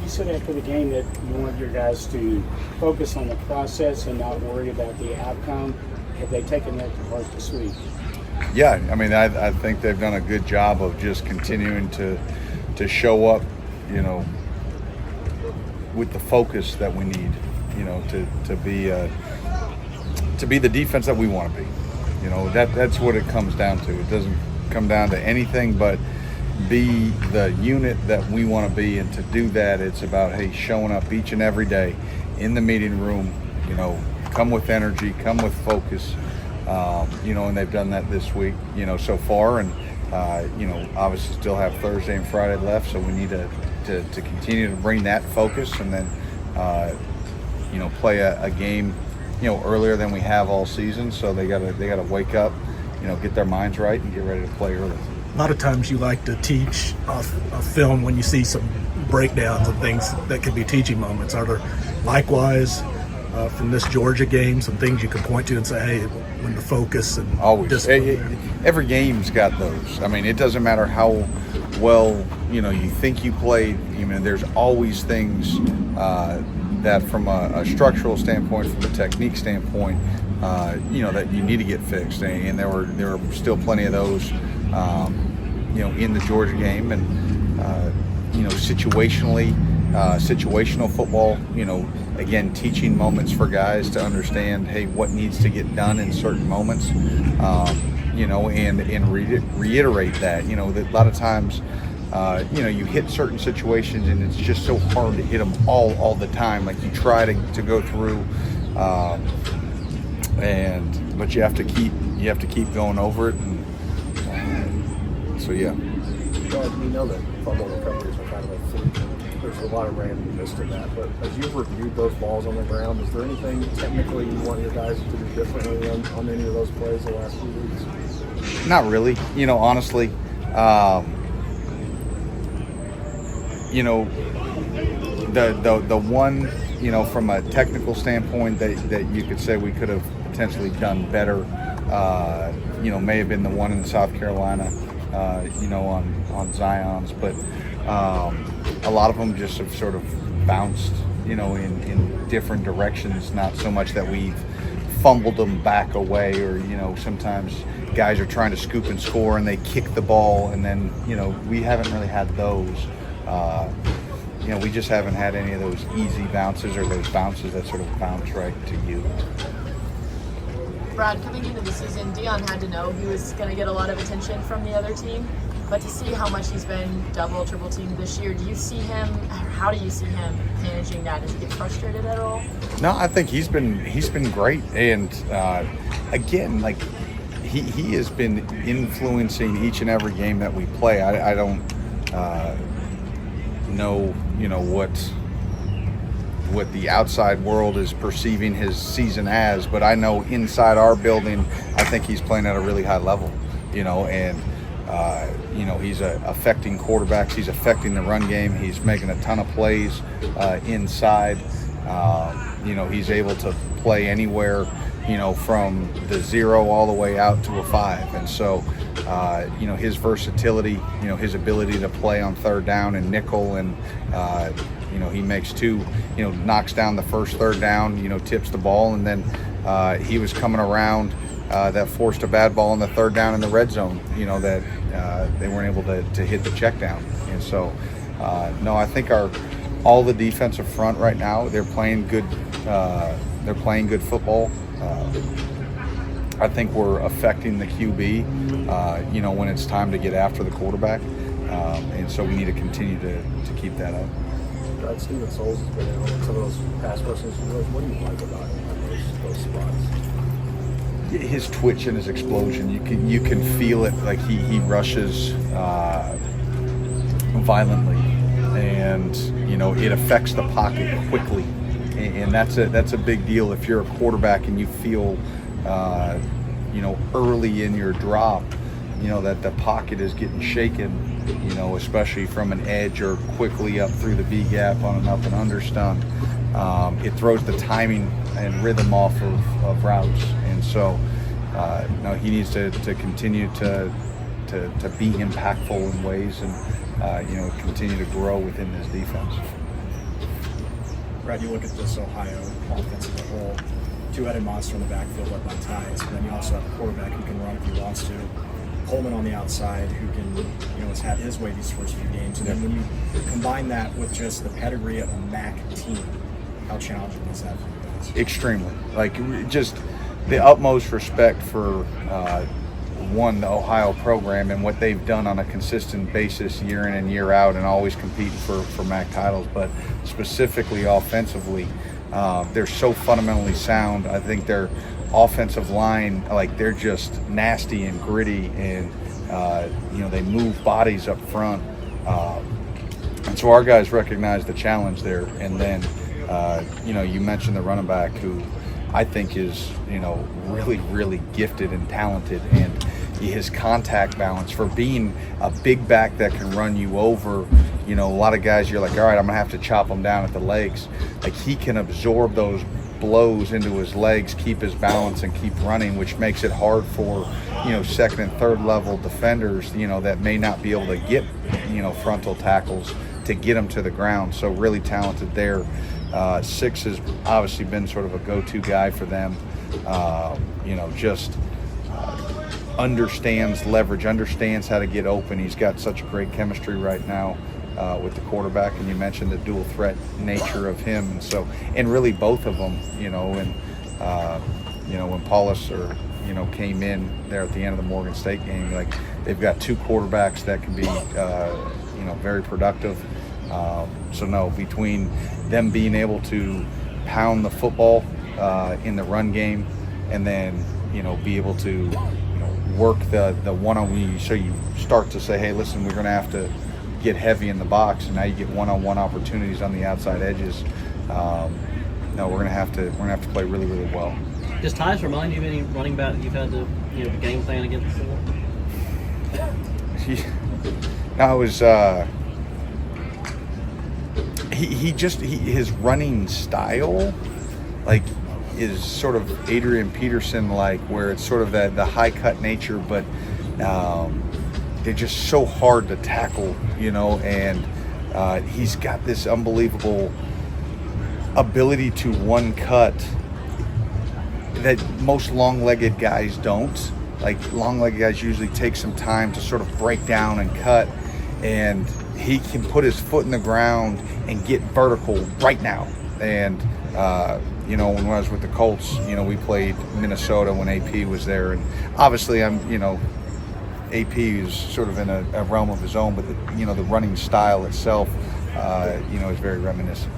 You said after the game that you want your guys to focus on the process and not worry about the outcome. Have they taken that to heart this week? Yeah, I mean, I think they've done a good job of just continuing to show up, with the focus that we need, to be the defense that we want to be. That's what it comes down to. It doesn't come down to anything but be the unit that we want to be, and to do that, it's about, hey, showing up each and every day in the meeting room, come with energy, come with focus, and they've done that this week, so far, and obviously still have Thursday and Friday left, so we need to continue to bring that focus, and then play a game earlier than we have all season. So they gotta wake up, get their minds right and get ready to play early. A lot of times you like to teach a film when you see some breakdowns and things that could be teaching moments. Are there likewise from this Georgia game some things you can point to and say, hey, when to focus and always discipline? Every game's got those. I mean, it doesn't matter how well you think you played. There's always things that from a structural standpoint, from a technique standpoint, that you need to get fixed, and there were still plenty of those in the Georgia game, and situational football, again, teaching moments for guys to understand, hey, what needs to get done in certain moments, and reiterate that, that a lot of times, you hit certain situations and it's just so hard to hit them all the time. Like you try to go through, but you have to keep going over it, and so yeah. Well, we know that fumble recoveries are kind of a fluke. There's a lot of randomness to that. But as you've reviewed those balls on the ground, is there anything technically you want your guys to do differently on any of those plays the last few weeks? Not really. Honestly, the one, from a technical standpoint that you could say we could have potentially done better, may have been the one in South Carolina, on Zion's, but a lot of them just have sort of bounced, in different directions. Not so much that we've fumbled them back away, or sometimes guys are trying to scoop and score and they kick the ball, and then we haven't really had those. We just haven't had any of those easy bounces, or those bounces that sort of bounce right to you. Brad, coming into the season, Dion had to know he was going to get a lot of attention from the other team, but to see how much he's been double, triple teamed this year, how do you see him managing that? Does he get frustrated at all? No, I think he's been great, and again, like he has been influencing each and every game that we play. I don't know, what the outside world is perceiving his season as, but I know inside our building, I think he's playing at a really high level, and he's affecting quarterbacks, he's affecting the run game, he's making a ton of plays inside. He's able to play anywhere, from the 0 all the way out to a 5, and so his versatility, his ability to play on third down and nickel, and he makes two, knocks down the first third down, tips the ball, and then he was coming around that forced a bad ball on the third down in the red zone, that they weren't able to hit the check down. And so, no, I think all the defensive front right now, they're playing good football. I think we're affecting the QB, when it's time to get after the quarterback, and so we need to continue to keep that up. Brad, Steven Souls has been in on some of those pass rushes. What do you like about him on those spots? His twitch and his explosion, you can feel it. Like he rushes violently, and it affects the pocket quickly, and that's a big deal if you're a quarterback and you feel early in your drop, that the pocket is getting shaken, especially from an edge or quickly up through the B gap on an up and under stunt. It throws the timing and rhythm off of routes, and so he needs to continue to be impactful in ways, and continue to grow within this defense. Brad, you look at this Ohio offense as a whole, two-headed monster in the backfield led by Tyus, but then you also have a quarterback who can run if he wants to. Coleman on the outside who can, has had his way these first few games. And then when you combine that with just the pedigree of a MAC team, how challenging is that for you guys? Extremely. Like, just the utmost respect for the Ohio program and what they've done on a consistent basis year in and year out, and always competing for MAC titles. But specifically offensively, they're so fundamentally sound. I think their offensive line, like, they're just nasty and gritty, and they move bodies up front, and so our guys recognize the challenge there. And then you mentioned the running back, who I think is really, really gifted and talented, and his contact balance for being a big back that can run you over. A lot of guys, you're like, all right, I'm gonna have to chop them down at the legs. Like, he can absorb those blows into his legs, keep his balance, and keep running, which makes it hard for second and third level defenders that may not be able to get frontal tackles to get them to the ground. So really talented there. Six has obviously been sort of a go-to guy for them. Understands leverage, understands how to get open. He's got such great chemistry right now with the quarterback, and you mentioned the dual threat nature of him, and really both of them. When Paulus came in there at the end of the Morgan State game, like, they've got two quarterbacks that can be very productive. Between them being able to pound the football in the run game, and then be able to work the one-on-one, so you start to say, hey, listen, we're going to have to get heavy in the box, and now you get one-on-one opportunities on the outside edges. We're going to have to play really, really well. Does Tyus remind you of any running back that you've had to the game plan against before? His running style, like, is sort of Adrian Peterson, like, where it's sort of the high cut nature, but they're just so hard to tackle, and he's got this unbelievable ability to one cut that most long-legged guys don't. Like, long-legged guys usually take some time to sort of break down and cut, and he can put his foot in the ground and get vertical right now. And when I was with the Colts, we played Minnesota when AP was there, and obviously AP is sort of in a realm of his own, but the running style itself, is very reminiscent.